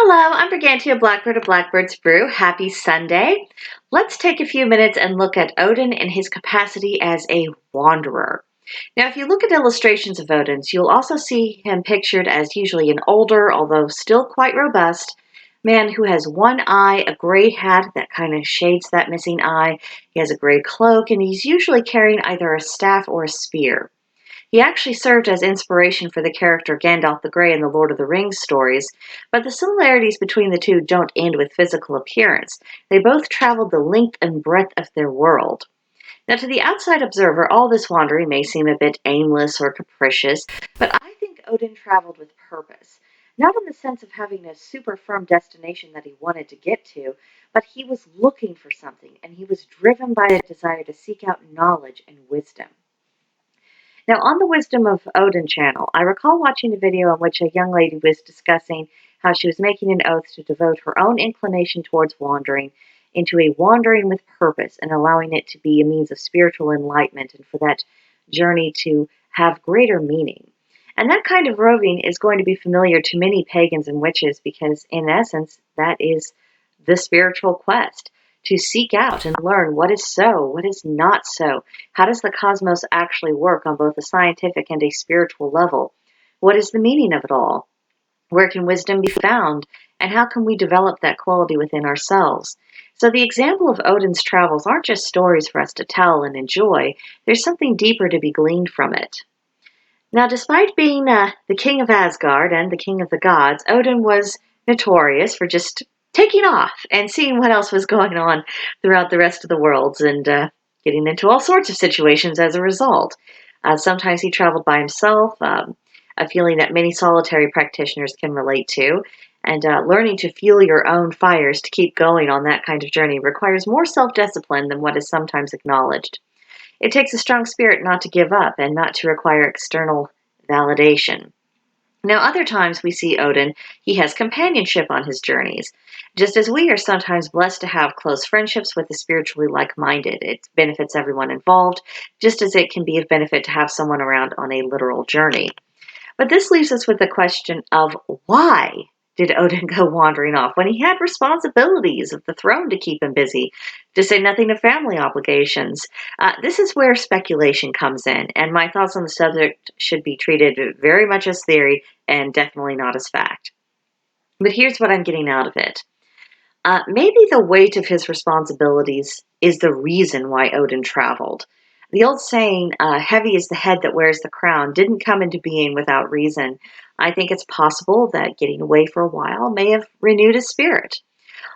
Hello, I'm Brigantia Blackbird of Blackbird's Brew. Happy Sunday. Let's take a few minutes and look at Odin in his capacity as a wanderer. Now, if you look at illustrations of Odin's, you'll also see him pictured as usually an older, although still quite robust, man who has one eye, a gray hat that kind of shades that missing eye. He has a gray cloak, and he's usually carrying either a staff or a spear. He actually served as inspiration for the character Gandalf the Grey in the Lord of the Rings stories, but the similarities between the two don't end with physical appearance. They both traveled the length and breadth of their world. Now, to the outside observer, all this wandering may seem a bit aimless or capricious, but I think Odin traveled with purpose. Not in the sense of having a super firm destination that he wanted to get to, but he was looking for something, and he was driven by a desire to seek out knowledge and wisdom. Now, on the Wisdom of Odin channel, I recall watching a video in which a young lady was discussing how she was making an oath to devote her own inclination towards wandering into a wandering with purpose and allowing it to be a means of spiritual enlightenment and for that journey to have greater meaning. And that kind of roving is going to be familiar to many pagans and witches because, in essence, that is the spiritual quest to seek out and learn what is so, what is not so. How does the cosmos actually work on both a scientific and a spiritual level? What is the meaning of it all? Where can wisdom be found? And how can we develop that quality within ourselves? So the example of Odin's travels aren't just stories for us to tell and enjoy. There's something deeper to be gleaned from it. Now, despite being the king of Asgard and the king of the gods, Odin was notorious for just taking off and seeing what else was going on throughout the rest of the worlds and getting into all sorts of situations as a result. Sometimes he traveled by himself, a feeling that many solitary practitioners can relate to. And learning to fuel your own fires to keep going on that kind of journey requires more self-discipline than what is sometimes acknowledged. It takes a strong spirit not to give up and not to require external validation. Now, other times we see Odin, he has companionship on his journeys. Just as we are sometimes blessed to have close friendships with the spiritually like-minded, it benefits everyone involved, just as it can be of benefit to have someone around on a literal journey. But this leaves us with the question of why did Odin go wandering off when he had responsibilities of the throne to keep him busy, to say nothing of family obligations? This is where speculation comes in, and my thoughts on the subject should be treated very much as theory and definitely not as fact. But here's what I'm getting out of it. Maybe the weight of his responsibilities is the reason why Odin traveled. The old saying, heavy is the head that wears the crown, didn't come into being without reason. I think it's possible that getting away for a while may have renewed his spirit.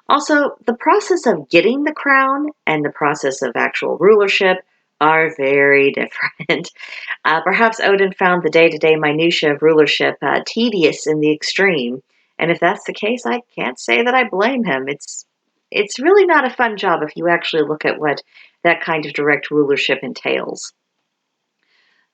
Also, the process of getting the crown and the process of actual rulership are very different. Perhaps Odin found the day-to-day minutiae of rulership tedious in the extreme. And if that's the case, I can't say that I blame him. It's really not a fun job if you actually look at what that kind of direct rulership entails.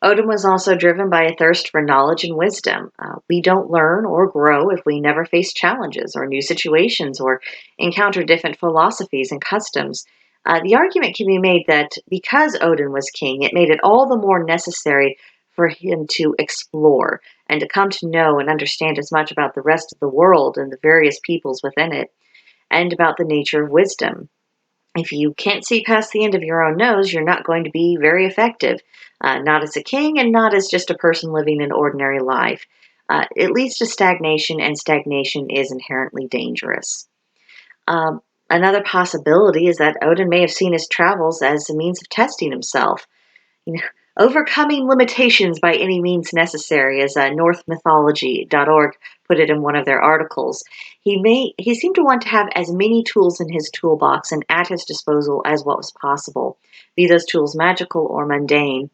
Odin was also driven by a thirst for knowledge and wisdom. We don't learn or grow if we never face challenges or new situations or encounter different philosophies and customs. The argument can be made that because Odin was king, it made it all the more necessary for him to explore and to come to know and understand as much about the rest of the world and the various peoples within it, and about the nature of wisdom. If you can't see past the end of your own nose, you're not going to be very effective, not as a king and not as just a person living an ordinary life. It leads to stagnation, and stagnation is inherently dangerous. Another possibility is that Odin may have seen his travels as a means of testing himself. You know, overcoming limitations by any means necessary, as northmythology.org put it in one of their articles. He seemed to want to have as many tools in his toolbox and at his disposal as what was possible, be those tools magical or mundane.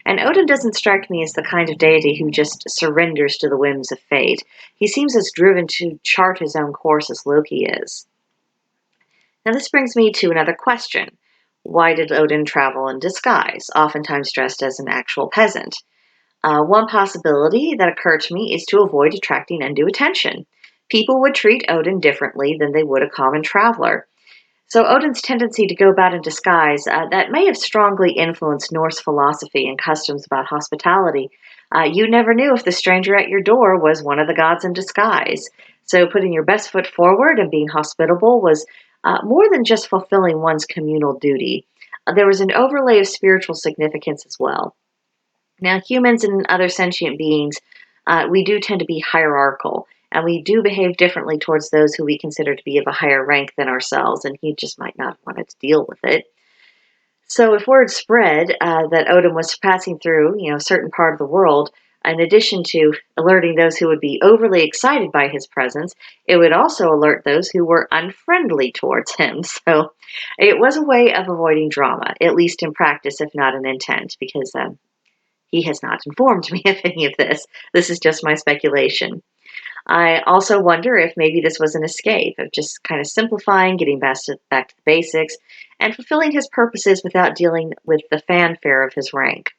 And Odin doesn't strike me as the kind of deity who just surrenders to the whims of fate. He seems as driven to chart his own course as Loki is. Now this brings me to another question. Why did Odin travel in disguise, oftentimes dressed as an actual peasant? One possibility that occurred to me is to avoid attracting undue attention. People would treat Odin differently than they would a common traveler. So Odin's tendency to go about in disguise, that may have strongly influenced Norse philosophy and customs about hospitality. You never knew if the stranger at your door was one of the gods in disguise. So putting your best foot forward and being hospitable was more than just fulfilling one's communal duty. There was an overlay of spiritual significance as well. Now, humans and other sentient beings, we do tend to be hierarchical, and we do behave differently towards those who we consider to be of a higher rank than ourselves, and he just might not want to deal with it. So, if word spread that Odin was passing through, a certain part of the world, in addition to alerting those who would be overly excited by his presence, it would also alert those who were unfriendly towards him. So, it was a way of avoiding drama, at least in practice, if not in intent, because he has not informed me of any of this. This is just my speculation. I also wonder if maybe this was an escape of just kind of simplifying, getting back to the basics, and fulfilling his purposes without dealing with the fanfare of his rank.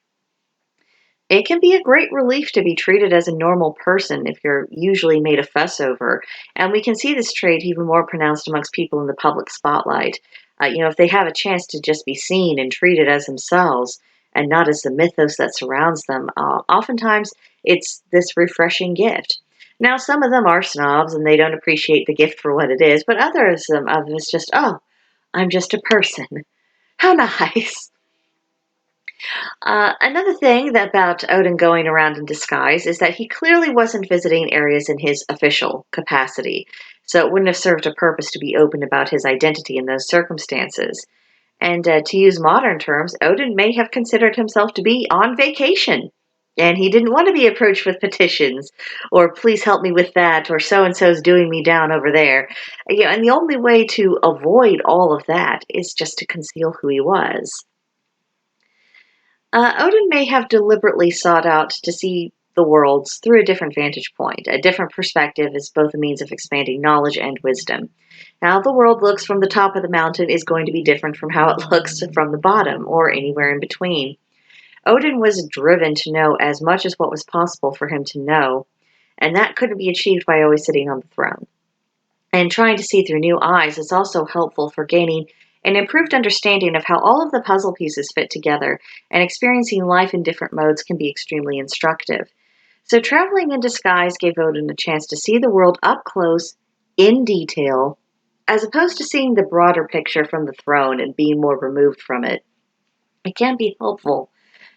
It can be a great relief to be treated as a normal person if you're usually made a fuss over, and we can see this trait even more pronounced amongst people in the public spotlight. If they have a chance to just be seen and treated as themselves and not as the mythos that surrounds them, oftentimes it's this refreshing gift. Now, some of them are snobs and they don't appreciate the gift for what it is, but others of them is just, oh, I'm just a person. How nice. Another thing about Odin going around in disguise is that he clearly wasn't visiting areas in his official capacity, so it wouldn't have served a purpose to be open about his identity in those circumstances. And to use modern terms, Odin may have considered himself to be on vacation. And he didn't want to be approached with petitions, or please help me with that, or so and so's doing me down over there. And the only way to avoid all of that is just to conceal who he was. Odin may have deliberately sought out to see the worlds through a different vantage point. A different perspective is both a means of expanding knowledge and wisdom. How the world looks from the top of the mountain is going to be different from how it looks from the bottom or anywhere in between. Odin was driven to know as much as what was possible for him to know, and that couldn't be achieved by always sitting on the throne. And trying to see through new eyes is also helpful for gaining an improved understanding of how all of the puzzle pieces fit together, and experiencing life in different modes can be extremely instructive. So, traveling in disguise gave Odin a chance to see the world up close, in detail, as opposed to seeing the broader picture from the throne and being more removed from it. It can be helpful.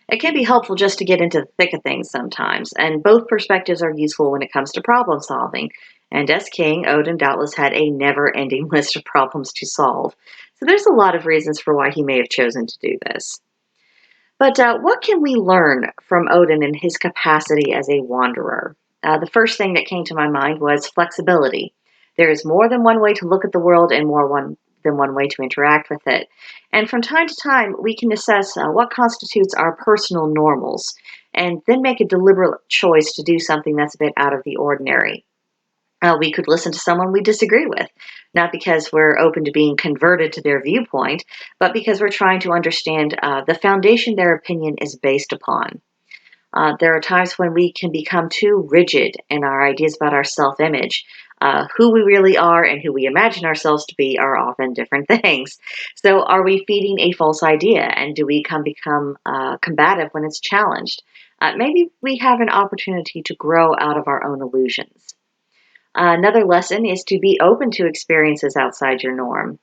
It can be helpful just to get into the thick of things sometimes, and both perspectives are useful when it comes to problem solving. And as king, Odin doubtless had a never ending list of problems to solve. So there's a lot of reasons for why he may have chosen to do this. But what can we learn from Odin in his capacity as a wanderer? The first thing that came to my mind was flexibility. There is more than one way to look at the world and than one way to interact with it. And from time to time, we can assess what constitutes our personal normals and then make a deliberate choice to do something that's a bit out of the ordinary. We could listen to someone we disagree with, not because we're open to being converted to their viewpoint, but because we're trying to understand the foundation their opinion is based upon. There are times when we can become too rigid in our ideas about our self image. Who we really are and who we imagine ourselves to be are often different things. So, are we feeding a false idea, and do we become combative when it's challenged? Maybe we have an opportunity to grow out of our own illusions. Another lesson is to be open to experiences outside your norm.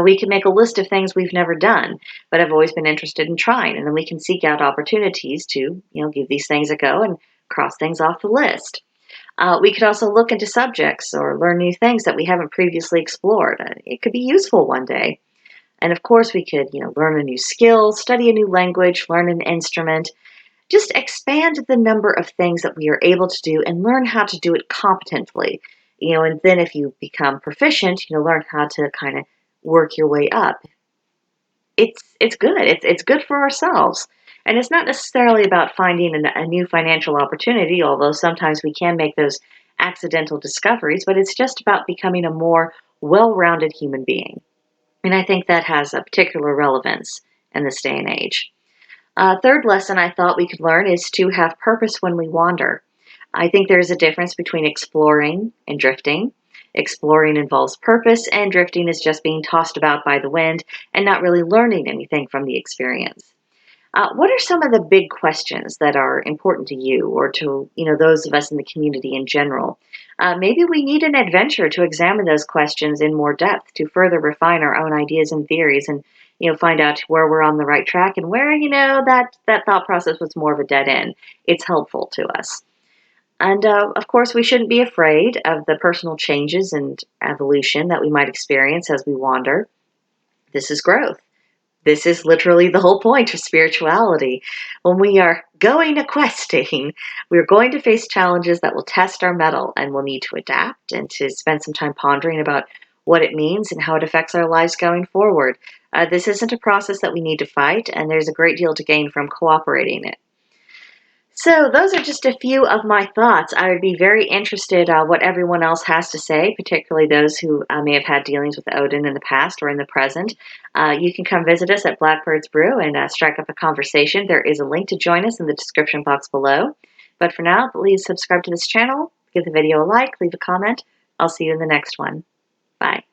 We can make a list of things we've never done, but have always been interested in trying, and then we can seek out opportunities to, give these things a go and cross things off the list. We could also look into subjects or learn new things that we haven't previously explored. It could be useful one day. And of course, we could, learn a new skill, study a new language, learn an instrument, just expand the number of things that we are able to do and learn how to do it competently. And then if you become proficient, learn how to kind of work your way up. It's good. It's good for ourselves. And it's not necessarily about finding a new financial opportunity, although sometimes we can make those accidental discoveries, but it's just about becoming a more well-rounded human being. And I think that has a particular relevance in this day and age. Third lesson I thought we could learn is to have purpose when we wander. I think there's a difference between exploring and drifting. Exploring involves purpose, and drifting is just being tossed about by the wind and not really learning anything from the experience. What are some of the big questions that are important to you or to those of us in the community in general? Maybe we need an adventure to examine those questions in more depth to further refine our own ideas and theories and find out where we're on the right track and where that thought process was more of a dead end. It's helpful to us. And of course, we shouldn't be afraid of the personal changes and evolution that we might experience as we wander. This is growth. This is literally the whole point of spirituality. When we are going a questing, we're going to face challenges that will test our mettle, and we'll need to adapt and to spend some time pondering about what it means and how it affects our lives going forward. This isn't a process that we need to fight, and there's a great deal to gain from cooperating it. So those are just a few of my thoughts. I would be very interested what everyone else has to say, particularly those who may have had dealings with Odin in the past or in the present. You can come visit us at Blackbird's Brew and strike up a conversation. There is a link to join us in the description box below. But for now, please subscribe to this channel, give the video a like, leave a comment. I'll see you in the next one. Bye.